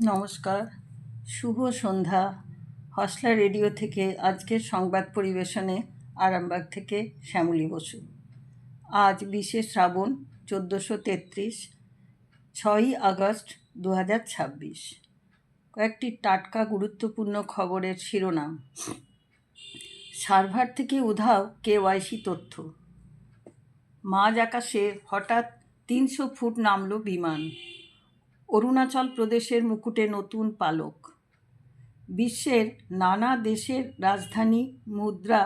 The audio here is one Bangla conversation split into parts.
নমস্কার, শুভ সন্ধ্যা। হসলা রেডিও থেকে আজকের সংবাদ পরিবেশনে আরামবাগ থেকে শ্যামলী বসু। আজ 20শে শ্রাবণ 1433, 6ই আগস্ট 2026। কয়েকটি টাটকা গুরুত্বপূর্ণ খবরের শিরোনাম। সার্ভার থেকে উধাও কেওয়াইসি তথ্য। মাঝ আকাশে হঠাৎ 300 ফুট নামল বিমান। অরুণাচল প্রদেশের মুকুটে নতুন পালক। বিশ্বের নানা দেশের রাজধানী মুদ্রা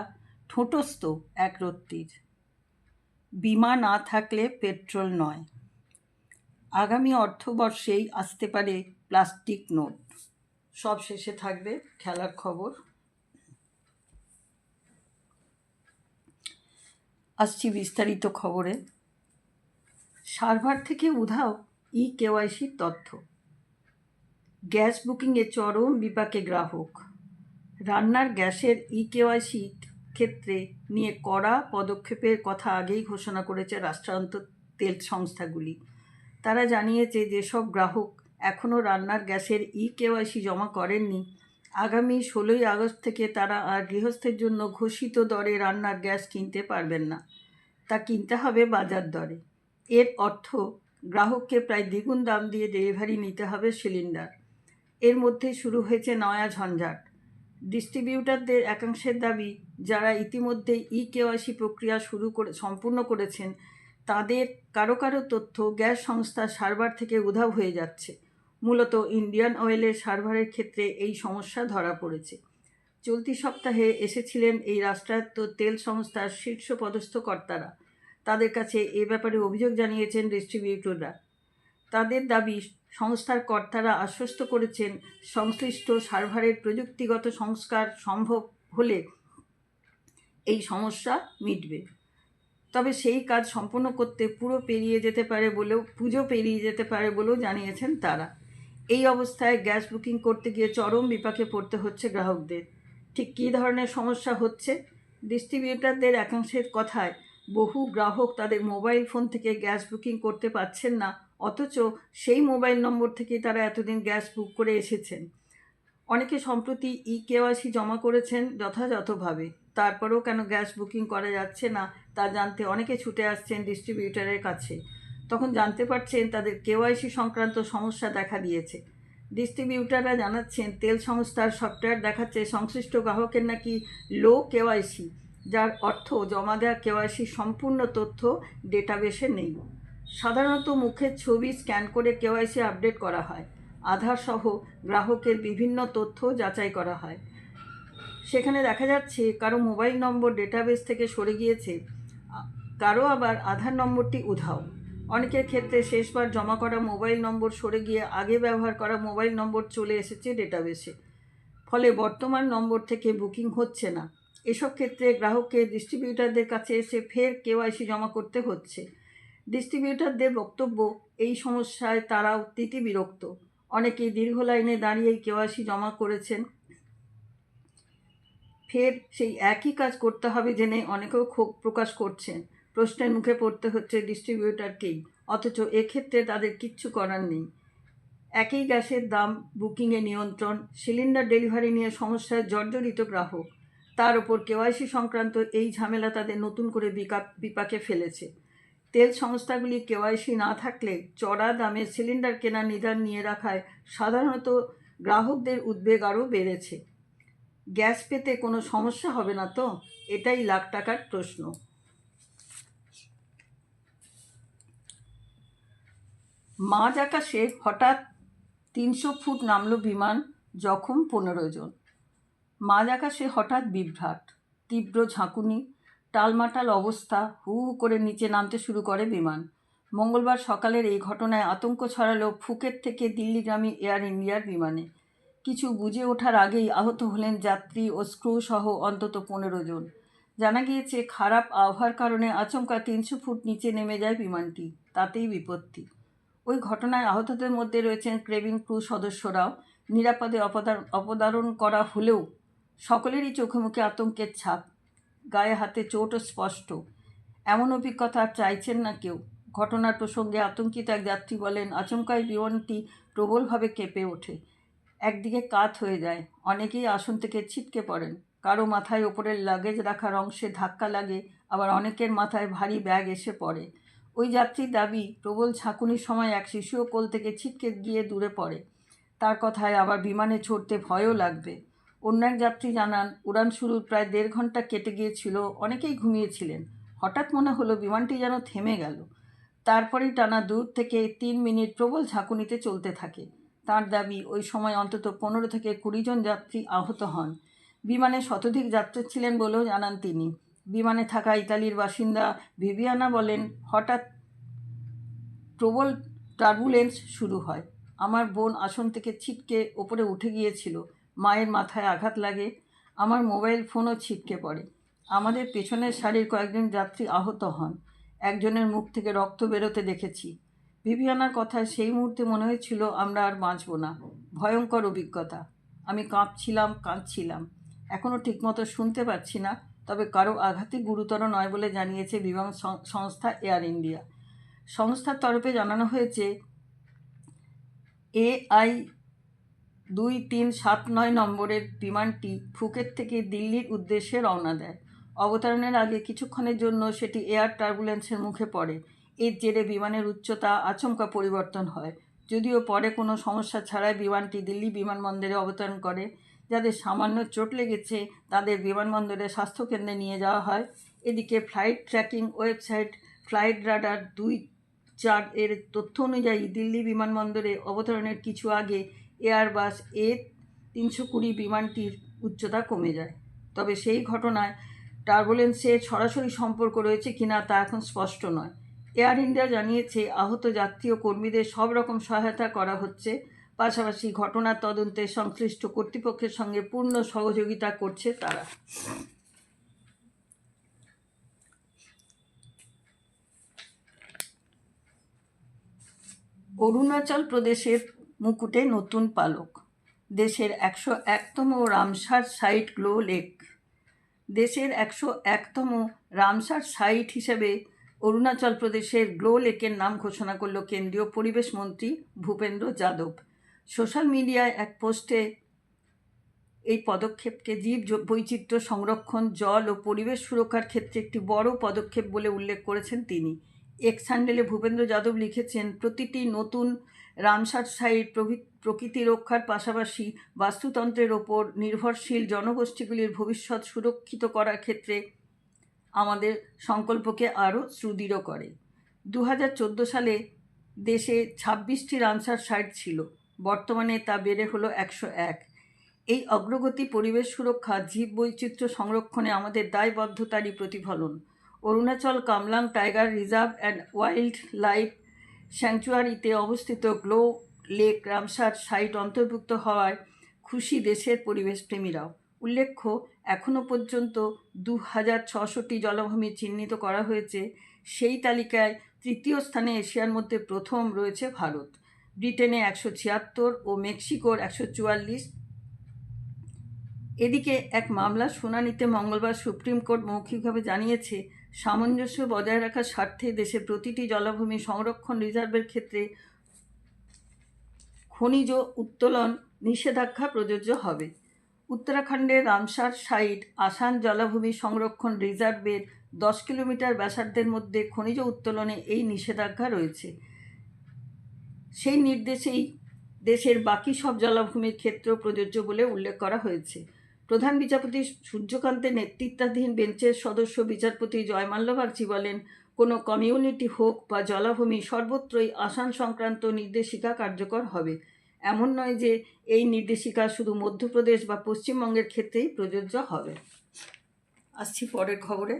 ঠোঁটস্থ একরত্তির। বিমা না থাকলে পেট্রোল নয়। আগামী অর্থবর্ষেই আসতে পারে প্লাস্টিক নোট। সব শেষে থাকবে খেলার খবর। আসছি বিস্তারিত খবরে। সার্ভার থেকে উধাও কেওয়াইসির তথ্য। গ্যাস বুকিংয়ে চরম বিপাকে গ্রাহক। রান্নার গ্যাসের কেওয়াইসি ক্ষেত্রে নিয়ে কড়া পদক্ষেপের কথা আগেই ঘোষণা করেছে রাষ্ট্রায়ত্ত তেল সংস্থাগুলি। তারা জানিয়েছে যেসব গ্রাহক এখনও রান্নার গ্যাসের কেওয়াইসি জমা করেননি, আগামী 16ই আগস্ট থেকে তারা আর গৃহস্থের জন্য ঘোষিত দরে রান্নার গ্যাস কিনতে পারবেন না। তা কিনতে হবে বাজার দরে। এর অর্থ গ্রাহককে প্রায় দ্বিগুণ দাম দিয়ে ডেলিভারি নিতে হবে সিলিন্ডার। এর মধ্যে শুরু হয়েছে নয়া ঝঞ্ঝাট। ডিস্ট্রিবিউটারদের একাংশের দাবি, যারা ইতিমধ্যে কেওয়াইসি প্রক্রিয়া সম্পূর্ণ করেছেন, তাদের কারো কারো তথ্য গ্যাস সংস্থার সার্ভার থেকে উধাও হয়ে যাচ্ছে। মূলত ইন্ডিয়ান অয়েলের সার্ভারের ক্ষেত্রে এই সমস্যা ধরা পড়েছে। চলতি সপ্তাহে এসেছিলেন এই রাষ্ট্রায়ত্ত তেল সংস্থার শীর্ষপদস্থ কর্তারা। তাদের কাছে এ ব্যাপারে অভিযোগ জানিয়েছেন ডিস্ট্রিবিউটররা। তাদের দাবি, সংস্থার কর্তারা আশ্বস্ত করেছেন সংশ্লিষ্ট সার্ভারের প্রযুক্তিগত সংস্কার সম্ভব হলে এই সমস্যা মিটবে। তবে সেই কাজ সম্পন্ন করতে পুজো পেরিয়ে যেতে পারে বলেও জানিয়েছেন তারা। এই অবস্থায় গ্যাস বুকিং করতে গিয়ে চরম বিপাকে পড়তে হচ্ছে গ্রাহকদের। ঠিক কী ধরনের সমস্যা হচ্ছে? ডিস্ট্রিবিউটারদের একাংশের কথায়, বহু গ্রাহক তাদের মোবাইল ফোন থেকে গ্যাস বুকিং করতে পারছেন না, অথচ সেই মোবাইল নম্বর থেকেই তারা এতদিন গ্যাস বুক করে এসেছেন। অনেকে সম্প্রতি কেওয়াইসি জমা করেছেন যথাযথভাবে, তারপরেও কেন গ্যাস বুকিং করা যাচ্ছে না তা জানতে অনেকে ছুটে আসছেন ডিস্ট্রিবিউটারের কাছে। তখন জানতে পারছেন তাদের কেওয়াইসি সংক্রান্ত সমস্যা দেখা দিয়েছে। ডিস্ট্রিবিউটাররা জানাচ্ছেন, তেল সংস্থার সফটওয়্যার দেখাচ্ছে সংশ্লিষ্ট গ্রাহকের নাকি লো কেওয়াইসি, যার অর্থ জমা দেওয়া কেওয়াইসির সম্পূর্ণ তথ্য ডেটাবেসে নেই। সাধারণত মুখের ছবি স্ক্যান করে কেওয়াইসি আপডেট করা হয়। আধার সহ গ্রাহকের বিভিন্ন তথ্য যাচাই করা হয়। সেখানে দেখা যাচ্ছে কারো মোবাইল নম্বর ডেটাবেস থেকে সরে গিয়েছে, কারো আবার আধার নম্বরটি উধাও। অনেকের ক্ষেত্রে শেষবার জমা করা মোবাইল নম্বর সরে গিয়ে আগে ব্যবহার করা মোবাইল নম্বর চলে এসেছে ডেটাবেসে। ফলে বর্তমান নম্বর থেকে বুকিং হচ্ছে না। এসব ক্ষেত্রে গ্রাহককে ডিস্ট্রিবিউটারদের কাছে এসে ফের কেওয়াইসি জমা করতে হচ্ছে। ডিস্ট্রিবিউটারদের বক্তব্য, এই সমস্যায় তারাও বিরক্ত। অনেকেই দীর্ঘ লাইনে দাঁড়িয়ে কেওয়াইসি জমা করেছেন, ফের সেই একই কাজ করতে হবে জেনে অনেকেও ক্ষোভ প্রকাশ করছেন। প্রশ্নের মুখে পড়তে হচ্ছে ডিস্ট্রিবিউটারকেই, অথচ এক্ষেত্রে তাদের কিচ্ছু করার নেই। একই গ্যাসের দাম, বুকিংয়ে নিয়ন্ত্রণ, সিলিন্ডার ডেলিভারি নিয়ে সমস্যায় জর্জরিত গ্রাহক। তার ওপর কেওয়াইসি সংক্রান্ত এই ঝামেলা তাদের নতুন করে বিপাকে ফেলেছে। তেল সংস্থাগুলি কেওয়াইসি না থাকলে চড়া দামে সিলিন্ডার কেনার নিদান নিয়ে রাখায় সাধারণত গ্রাহকদের উদ্বেগ আরও বেড়েছে। গ্যাস পেতে কোনো সমস্যা হবে না তো? এটাই লাখ টাকার প্রশ্ন। মাঝ আকাশে হঠাৎ 300 ফুট নামল বিমান, জখম 15 জন। মাঝ আকাশে হঠাৎ বিভ্রাট, তীব্র ঝাঁকুনি, টালমাটাল অবস্থা, হু হু করে নিচে নামতে শুরু করে বিমান। মঙ্গলবার সকালের এই ঘটনায় আতঙ্ক ছড়ালো ফুকেট থেকে দিল্লিগামী এয়ার ইন্ডিয়ার বিমানে। কিছু বুঝে ওঠার আগেই আহত হলেন যাত্রী ও স্ক্রু সহ অন্তত 15 জন। জানা গিয়েছে, খারাপ আবহাওয়ার কারণে আচমকা 300 ফুট নিচে নেমে যায় বিমানটি, তাতেই বিপত্তি। ওই ঘটনায় আহতদের মধ্যে রয়েছেন কেবিন ক্রু সদস্যরাও। নিরাপদে অপসারণ করা হলেও সকলেরই চোখে মুখে আতঙ্কের ছাপ, গায়ে হাতে চোটও স্পষ্ট। এমন অভিজ্ঞতা আর চাইছেন না কেউ। ঘটনার প্রসঙ্গে আতঙ্কিত এক যাত্রী বলেন, আচমকাই বিমানটি প্রবলভাবে কেঁপে ওঠে। একদিকে কাত হয়ে যায়, অনেকেই আসন থেকে ছিটকে পড়েন, কারো মাথায় ওপরের লাগেজ রাখার অংশে ধাক্কা লাগে, আবার অনেকের মাথায় ভারী ব্যাগ এসে পড়ে। ওই যাত্রীর দাবি, প্রবল ঝাঁকুনির সময় এক শিশুও কোল থেকে ছিটকে গিয়ে দূরে পড়ে। তার কথায় আবার বিমানে চড়তে ভয়ও লাগবে। অন্য এক যাত্রী জানান, উড়ান শুরুর প্রায় 1.5 ঘন্টা কেটে গিয়েছিল, অনেকেই ঘুমিয়েছিলেন। হঠাৎ মনে হলো বিমানটি যেন থেমে গেল। তারপরেই টানা দূর থেকে 3 মিনিট প্রবল ঝাঁকুনিতে চলতে থাকে। তার দাবি, ওই সময় অন্তত 15 থেকে 20 জন যাত্রী আহত হন। বিমানে শতাধিক যাত্রী ছিলেন বলেও জানান তিনি। বিমানে থাকা ইতালির বাসিন্দা ভিভিয়ানা বলেন, হঠাৎ প্রবল টার্বুলেন্স শুরু হয়। আমার বোন আসন থেকে ছিটকে ওপরে উঠে গিয়েছিল। মায়ের মাথায় আঘাত লাগে। আমার মোবাইল ফোনও ছিটকে পড়ে। আমাদের পেছনের সারির কয়েকজন যাত্রী আহত হন। একজনের মুখ থেকে রক্ত বেরোতে দেখেছি। ভিভিয়ানার কথায় সেই মুহূর্তে মনে হয়েছিল আমরা আর বাঁচব না। ভয়ঙ্কর অভিজ্ঞতা। আমি কাঁদছিলাম। এখনও ঠিকমতো শুনতে পাচ্ছি না, তবে কারো আঘাতই গুরুতর নয় বলে জানিয়েছে বিমান সংস্থা এয়ার ইন্ডিয়া। সংস্থার তরফে জানানো হয়েছে, AI 2379 নম্বরের বিমানটি ফুকেট থেকে দিল্লির উদ্দেশ্যে রওনা দেয়। অবতরণের আগে কিছুক্ষণের জন্য সেটি এয়ার টার্বুলেন্সের মুখে পড়ে। এর জেরে বিমানের উচ্চতা আচমকা পরিবর্তন হয়। যদিও পরে কোনো সমস্যা ছাড়াই বিমানটি দিল্লি বিমানবন্দরে অবতরণ করে। যাদের সামান্য চোট লেগেছে তাদের বিমানবন্দরে স্বাস্থ্যকেন্দ্রে নিয়ে যাওয়া হয়। এদিকে flight tracking website flight radar 24 এর তথ্য অনুযায়ী দিল্লি বিমানবন্দরে অবতরণের কিছু আগে এয়ারবাস A320 বিমানটির উচ্চতা কমে যায়। তবে সেই ঘটনায় টার্বুলেন্সের সরাসরি সম্পর্ক রয়েছে কিনা তা এখন স্পষ্ট নয়। এয়ার ইন্ডিয়া জানিয়েছে, আহত যাত্রী ও কর্মীদের সব রকম সহায়তা করা হচ্ছে। পাশাপাশি ঘটনার তদন্তে সংশ্লিষ্ট কর্তৃপক্ষের সঙ্গে পূর্ণ সহযোগিতা করছে তারা। অরুণাচল প্রদেশের মুকুটে নতুন পালক। দেশের 101তম রামসার সাইট গ্লো লেক। দেশের 101তম রামসার সাইট হিসেবে অরুণাচল প্রদেশের গ্লো লেকের নাম ঘোষণা করল কেন্দ্রীয় পরিবেশ মন্ত্রী ভূপেন্দ্র যাদব। সোশ্যাল মিডিয়ায় এক পোস্টে এই পদক্ষেপকে জীব বৈচিত্র্য সংরক্ষণ, জল ও পরিবেশ সুরক্ষার ক্ষেত্রে একটি বড় পদক্ষেপ বলে উল্লেখ করেছেন তিনি। এক্স হ্যান্ডেলে ভূপেন্দ্র যাদব লিখেছেন, প্রতিটি নতুন রামসার সাইট প্রকৃতি রক্ষার পাশাপাশি বাস্তুতন্ত্রের ওপর নির্ভরশীল জনগোষ্ঠীগুলির ভবিষ্যৎ সুরক্ষিত করার ক্ষেত্রে আমাদের সংকল্পকে আরও সুদৃঢ় করে। 2014 সালে দেশে 26টি রামসার সাইট ছিল, বর্তমানে তা বেড়ে হলো 101। এই অগ্রগতি পরিবেশ সুরক্ষা, জীববৈচিত্র্য সংরক্ষণে আমাদের দায়বদ্ধতারই প্রতিফলন। Arunachal Kamlang tiger reserve and wildlife স্যাংচুয়ারিতে অবস্থিত গ্লো লেক রামসার সাইট অন্তর্ভুক্ত হওয়ায় খুশি দেশের পরিবেশপ্রেমীরাও। উল্লেখ্য, এখনও পর্যন্ত 2600টি জলাভূমি চিহ্নিত করা হয়েছে। সেই তালিকায় তৃতীয় স্থানে এশিয়ার মধ্যে প্রথম রয়েছে ভারত। ব্রিটেনে 176 ও মেক্সিকোর 144। এদিকে এক মামলার শুনানিতে মঙ্গলবার সুপ্রিম কোর্ট মৌখিকভাবে জানিয়েছে, সামঞ্জস্য বজায় রাখার স্বার্থে দেশে প্রতিটি জলাভূমি সংরক্ষণ রিজার্ভের ক্ষেত্রে খনিজ উত্তোলন নিষেধাজ্ঞা প্রযোজ্য হবে। উত্তরাখণ্ডের রামসার সাইট আসান জলাভূমি সংরক্ষণ রিজার্ভের 10 কিলোমিটার ব্যাসার্ধের মধ্যে খনিজ উত্তোলনে এই নিষেধাজ্ঞা রয়েছে। সেই নির্দেশেই দেশের বাকি সব জলাভূমির ক্ষেত্রেও প্রযোজ্য বলে উল্লেখ করা হয়েছে। প্রধান বিচারপতি সূর্যকান্তের নেতৃত্বাধীন বেঞ্চের সদস্য বিচারপতি জয়মাল্য বাগচি বলেন, কোনো কমিউনিটি হোক বা জলাভূমি, সর্বত্রই আসান সংক্রান্ত নির্দেশিকা কার্যকর হবে। এমন নয় যে এই নির্দেশিকা শুধু মধ্যপ্রদেশ বা পশ্চিমবঙ্গের ক্ষেত্রেই প্রযোজ্য হবে। আসছি পরের খবরে।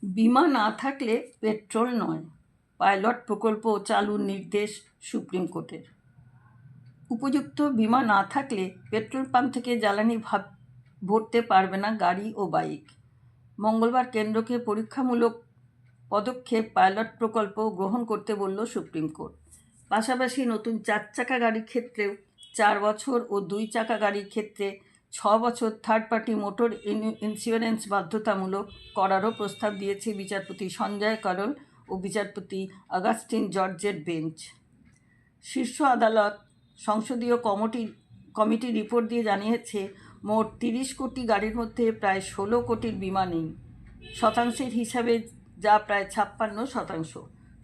বিমা না থাকলে পেট্রোল নয়, পাইলট প্রকল্প চালুর নির্দেশ সুপ্রিম কোর্টের। উপযুক্ত বিমা না থাকলে পেট্রোল পাম্প থেকে জ্বালানি ভরতে পারবে না গাড়ি ও বাইক। মঙ্গলবার কেন্দ্রকে পরীক্ষামূলক পদক্ষেপ পাইলট প্রকল্প গ্রহণ করতে বলল সুপ্রিম কোর্ট। পাশাপাশি নতুন 4 চাকা গাড়ির ক্ষেত্রেও 4 বছর ও 2 চাকা গাড়ির ক্ষেত্রে 6 বছর থার্ড পার্টি মোটর ইন্স্যুরেন্স বাধ্যতামূলক করারও প্রস্তাব দিয়েছে বিচারপতি সঞ্জয় করল ও বিচারপতি অগাস্টিন জর্জের বেঞ্চ। শীর্ষ আদালত সংসদীয় কমিটি রিপোর্ট দিয়ে জানিয়েছে মোট 30 কোটি গাড়ির মধ্যে প্রায় 16 কোটির বিমা নেই, শতাংশের হিসাবে যা প্রায় 56%।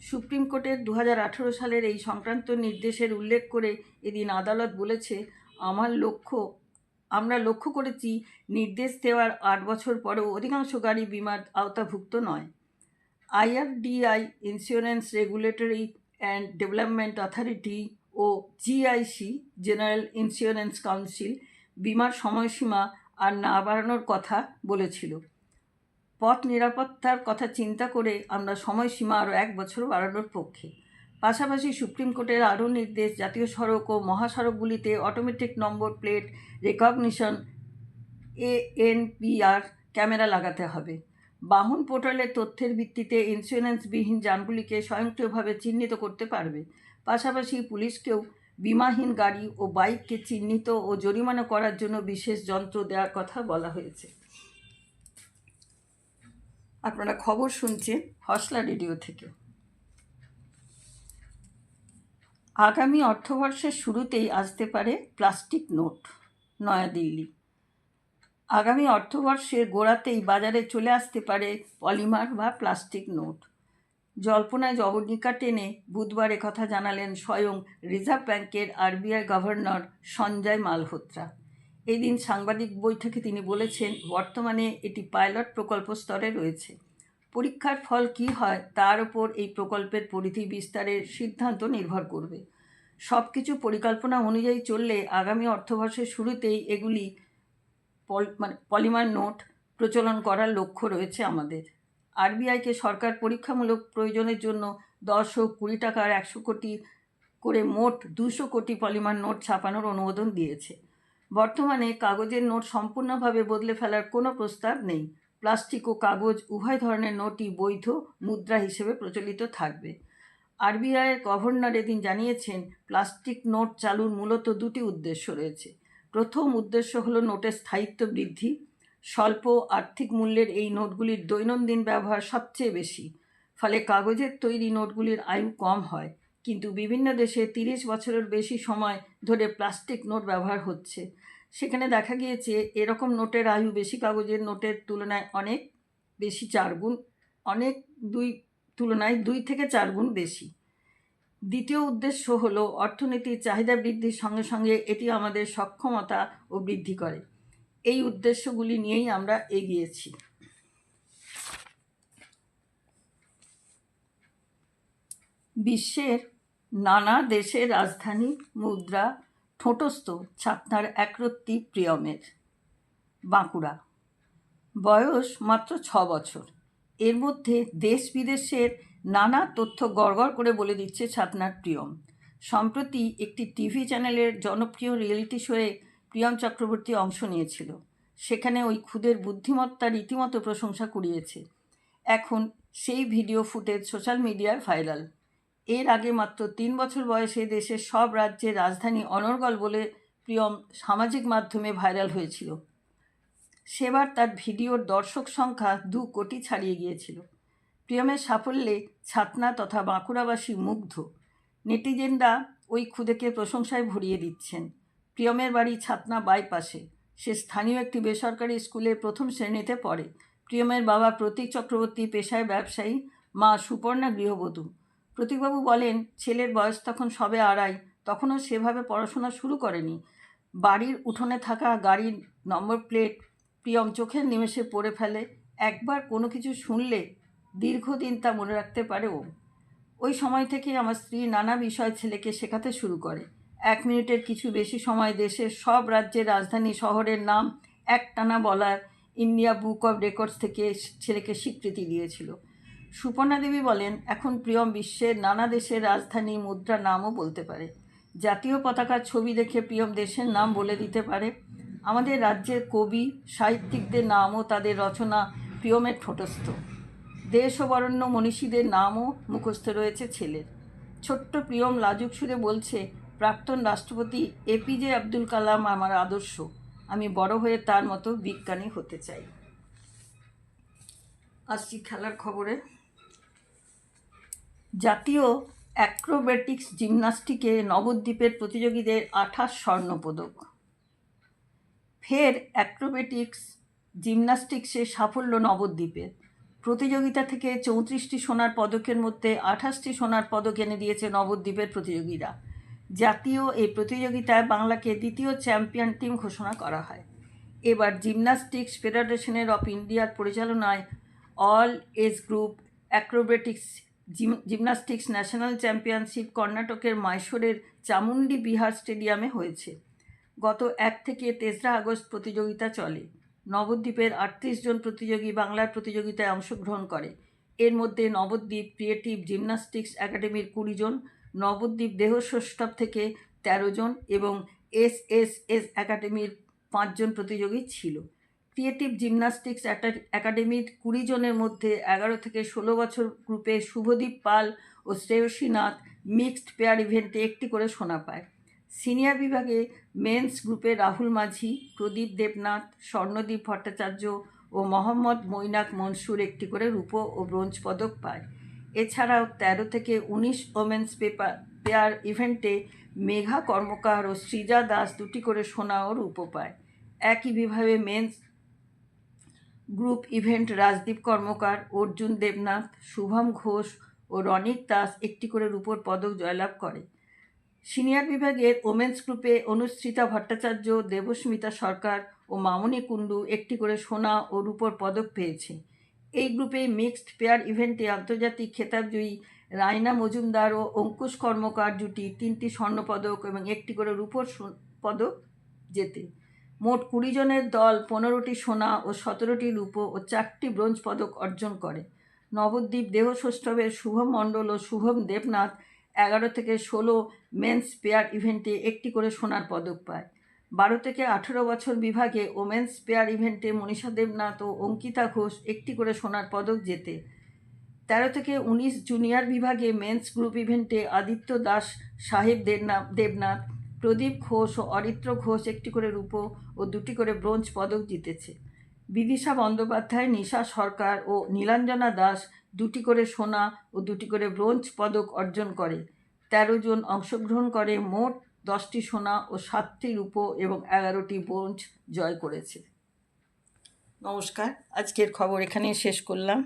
সুপ্রিম কোর্টের 2018 সালের এই সংক্রান্ত নির্দেশের উল্লেখ করে এদিন আদালত বলেছে, আমরা লক্ষ্য করেছি নির্দেশ দেওয়ার 8 বছর পরেও অধিকাংশ গাড়ি বিমার আওতাভুক্ত নয়। IRDAI, insurance regulatory and development authority ও GIC, জেনারেল ইন্স্যুরেন্স কাউন্সিল, বিমার সময়সীমা আর না বাড়ানোর কথা বলেছিল। পথ নিরাপত্তার কথা চিন্তা করে আমরা সময়সীমা আরও 1 বছর বাড়ানোর পক্ষে। পাশাপাশি সুপ্রিম কোর্টের আরও নির্দেশ, জাতীয় সড়ক ও মহাসড়কগুলিতে automatic number plate recognition ANPR camera লাগাতে হবে। বাহন পোর্টালের তথ্যের ভিত্তিতে ইন্স্যুরেন্সবিহীন যানগুলিকে স্বয়ংক্রিয়ভাবে চিহ্নিত করতে পারবে। পাশাপাশি পুলিশকেও বিমাহীন গাড়ি ও বাইককে চিহ্নিত ও জরিমানা করার জন্য বিশেষ যন্ত্র দেওয়ার কথা বলা হয়েছে। আপনারা খবর শুনছেন হসলা রেডিও থেকে। আগামী অর্থবর্ষের শুরুতেই আসতে পারে প্লাস্টিক নোট, নয়াদিল্লি। আগামী অর্থবর্ষের গোড়াতেই বাজারে চলে আসতে পারে পলিমার বা প্লাস্টিক নোট। জল্পনায় জবনিকা টেনে বুধবার কথা জানালেন স্বয়ং রিজার্ভ ব্যাঙ্কের RBI গভর্নর সঞ্জয় মালহোত্রা। এই দিন সাংবাদিক বৈঠকে তিনি বলেছেন, বর্তমানে এটি পাইলট প্রকল্প স্তরে রয়েছে। পরীক্ষার ফল কী হয় তার উপর এই প্রকল্পের পরিধি বিস্তারের সিদ্ধান্ত নির্ভর করবে। সব কিছু পরিকল্পনা অনুযায়ী চললে আগামী অর্থবর্ষের শুরুতেই এগুলি পলিমার নোট প্রচলন করার লক্ষ্য রয়েছে আমাদের। RBIকে সরকার পরীক্ষামূলক প্রয়োজনের জন্য 10 ও 20 টাকার 100 কোটি করে মোট 200 কোটি পলিমার নোট ছাপানোর অনুমোদন দিয়েছে। বর্তমানে কাগজের নোট সম্পূর্ণভাবে বদলে ফেলার কোনো প্রস্তাব নেই। প্লাস্টিক ও কাগজ উভয় ধরনের নোটই বৈধ মুদ্রা হিসেবে প্রচলিত থাকবে। RBIয়ের গভর্নর এদিন জানিয়েছেন, প্লাস্টিক নোট চালুর মূলত 2টি উদ্দেশ্য রয়েছে। প্রথম উদ্দেশ্য হলো নোটের স্থায়িত্ব বৃদ্ধি। স্বল্প আর্থিক মূল্যের এই নোটগুলির দৈনন্দিন ব্যবহার সবচেয়ে বেশি, ফলে কাগজের তৈরি নোটগুলির আয়ু কম হয়। কিন্তু বিভিন্ন দেশে 30 বছরের বেশি সময় ধরে প্লাস্টিক নোট ব্যবহার হচ্ছে। সেখানে দেখা গিয়েছে এরকম নোটের আয়ু বেশি কাগজের নোটের তুলনায় অনেক বেশি, 4 গুণ, তুলনায় 2 থেকে 4 গুণ বেশি। দ্বিতীয় উদ্দেশ্য হলো অর্থনীতির চাহিদা বৃদ্ধির সঙ্গে সঙ্গে এটি আমাদের সক্ষমতা ও বৃদ্ধি করে। এই উদ্দেশ্যগুলি নিয়েই আমরা এগিয়েছি। বিশ্বের নানা দেশের রাজধানী মুদ্রা ঠোঁটস্থ ছাতনার একরত্তি প্রিয়মের। বাঁকুড়া। বয়স মাত্র 6 বছর। এর মধ্যে দেশ বিদেশের নানা তথ্য গড়গড় করে বলে দিচ্ছে ছাতনার প্রিয়ম। সম্প্রতি একটি টিভি চ্যানেলের জনপ্রিয় রিয়েলিটি শোয়ে প্রিয়ম চক্রবর্তী অংশ নিয়েছিল। সেখানে ওই খুদের বুদ্ধিমত্তা রীতিমতো প্রশংসা কুড়িয়েছে। এখন সেই ভিডিও ফুটেজ সোশ্যাল মিডিয়ায় ভাইরাল। এর আগে মাত্র 3 বছর বয়সে দেশের সব রাজ্যের রাজধানী অনর্গল বলে প্রিয়ম সামাজিক মাধ্যমে ভাইরাল হয়েছিল। সেবার তার ভিডিওর দর্শক সংখ্যা 2 কোটি ছাড়িয়ে গিয়েছিল। প্রিয়মের সাফল্যে ছাতনা তথা বাঁকুড়াবাসী মুগ্ধ। নেটিজেনরা ওই খুদেকে প্রশংসায় ভরিয়ে দিচ্ছেন। প্রিয়মের বাড়ি ছাতনা বাইপাসে। সে স্থানীয় একটি বেসরকারি স্কুলে 1ম শ্রেণীতে পড়ে। প্রিয়মের বাবা প্রতীক চক্রবর্তী পেশায় ব্যবসায়ী, মা সুপর্ণা গৃহবধূ। প্রতীকবাবু বলেন, ছেলের বয়স তখন সবে 2.5, তখনও সেভাবে পড়াশোনা শুরু করেনি। বাড়ির উঠোনে থাকা গাড়ির নম্বর প্লেট প্রিয়ম চোখের নিমেষে পড়ে ফেলে। একবার কোনো কিছু শুনলে দীর্ঘদিন তা মনে রাখতে পারে ও। ওই সময় থেকেই আমার স্ত্রী নানা বিষয় ছেলেকে শেখাতে শুরু করে। 1 মিনিটের কিছু বেশি সময় দেশের সব রাজ্যের রাজধানী শহরের নাম একটানা বলার ইন্ডিয়া বুক অব রেকর্ডস থেকে ছেলেকে স্বীকৃতি দিয়েছিল। সুপর্ণা দেবী বলেন, এখন প্রিয়ম বিশ্বের নানা দেশের রাজধানী মুদ্রা নামও বলতে পারে। জাতীয় পতাকার ছবি দেখে প্রিয়ম দেশের নাম বলে দিতে পারে। আমাদের রাজ্যের কবি সাহিত্যিকদের নামও তাদের রচনা প্রিয়মের ঠোঁটস্থ। দেশ ও বরেণ্য মনীষীদের নামও মুখস্থ রয়েছে ছেলের। ছোট্ট প্রিয়ম লাজুক সুরে বলছে, প্রাক্তন রাষ্ট্রপতি APJ আব্দুল কালাম আমার আদর্শ। আমি বড় হয়ে তার মতো বিজ্ঞানী হতে চাই। আসছি খেলার খবরে। জাতীয় অ্যাক্রোব্যাটিক্স জিমন্যাস্টিকে নবদ্বীপের প্রতিযোগীদের 28 স্বর্ণপদক। ফের অ্যাক্রোব্যাটিক্স জিমন্যাস্টিক্সে সাফল্য নবদ্বীপের। প্রতিযোগিতা থেকে 34টি সোনার পদকের মধ্যে 28টি সোনার পদক এনে দিয়েছে নবদ্বীপের প্রতিযোগীরা। জাতীয় এই প্রতিযোগিতায় বাংলাকে দ্বিতীয় চ্যাম্পিয়ন টিম ঘোষণা করা হয়। এবার জিমন্যাস্টিক্স ফেডারেশনের অফ ইন্ডিয়ার পরিচালনায় all age group acrobatics gymnastics national championship কর্ণাটকের মাইসোরের চামুন্ডি বিহার স্টেডিয়ামে হয়েছে। গত 1 থেকে 3রা আগস্ট প্রতিযোগিতা চলে। নবদ্বীপের 38 জন প্রতিযোগী বাংলার প্রতিযোগিতায় অংশগ্রহণ করে। এর মধ্যে নবদ্বীপ ক্রিয়েটিভ জিমন্যাস্টিক্স একাডেমির 20 জন, নবদ্বীপ দেহস্রষ্টাব থেকে 13 জন এবং এসএসএস একাডেমির 5 জন প্রতিযোগী ছিল। ক্রিয়েটিভ জিমন্যাস্টিক্স একাডেমির 20 জনের মধ্যে 11 থেকে 16 বছর গ্রুপে শুভদীপ পাল ও শ্রেয়সী নাথ মিক্সড পেয়ার ইভেন্টে 1টি করে সোনা পায়। সিনিয়র বিভাগে মেন্স গ্রুপে রাহুল মাঝি, প্রদীপ দেবনাথ, স্বর্ণদীপ ভট্টাচার্য ও মোহাম্মদ মৈনাক মনসুর 1টি করে রূপো ও ব্রোঞ্জ পদক পায়। এছাড়াও 13 থেকে 19 ওমেন্স পেয়ার ইভেন্টে মেঘা কর্মকার ও সৃজা দাস 2টি করে সোনা ও রূপো পায়। একই বিভাগে মেন্স গ্রুপ ইভেন্ট রাজদীপ কর্মকার, অর্জুন দেবনাথ, শুভম ঘোষ ও রনিত দাস 1টি করে রূপোর পদক জয়লাভ করে। সিনিয়র বিভাগের ওমেন্স গ্রুপে অনুশ্রিতা ভট্টাচার্য, দেবস্মিতা সরকার ও মামনি কুণ্ডু 1টি করে সোনা ও রূপোর পদক পেয়েছে। এই গ্রুপে মিক্সড পেয়ার ইভেন্টে আন্তর্জাতিক খেতাবজয়ী রায়না মজুমদার ও অঙ্কুশ কর্মকার জুটি 3টি স্বর্ণপদক এবং 1টি করে রূপোর পদক জেতে। মোট 20 জনের দল 15টি সোনা ও 17টি রূপো ও 4টি ব্রোঞ্জ পদক অর্জন করে। নবদ্বীপ দেহস্রষ্টাবের শুভম মণ্ডল ও শুভম দেবনাথ 11 থেকে 16 মেন্স পেয়ার ইভেন্টে 1টি করে সোনার পদক পায়। 12 থেকে 18 বছর বিভাগে ওমেন্স পেয়ার ইভেন্টে মনীষা দেবনাথ ও অঙ্কিতা ঘোষ 1টি করে সোনার পদক জেতে। 13 থেকে 19 জুনিয়র বিভাগে মেন্স গ্রুপ ইভেন্টে আদিত্য দাস সাহেব দেবনাথ, প্রদীপ ঘোষ ও অরিত্র ঘোষ 1টি করে রূপো ও 2টি করে ব্রোঞ্জ পদক জিতেছে। বিদিশা বন্দ্যোপাধ্যায়, নিশা সরকার ও নীলাঞ্জনা দাস 2টি করে সোনা ও 2টি করে ব্রোঞ্জ পদক অর্জন করে। 13 জন অংশগ্রহণ করে মোট 10টি সোনা ও 7টি রূপো এবং 11টি ব্রোঞ্জ জয় করেছে। নমস্কার, আজকের খবর এখানেই শেষ করলাম।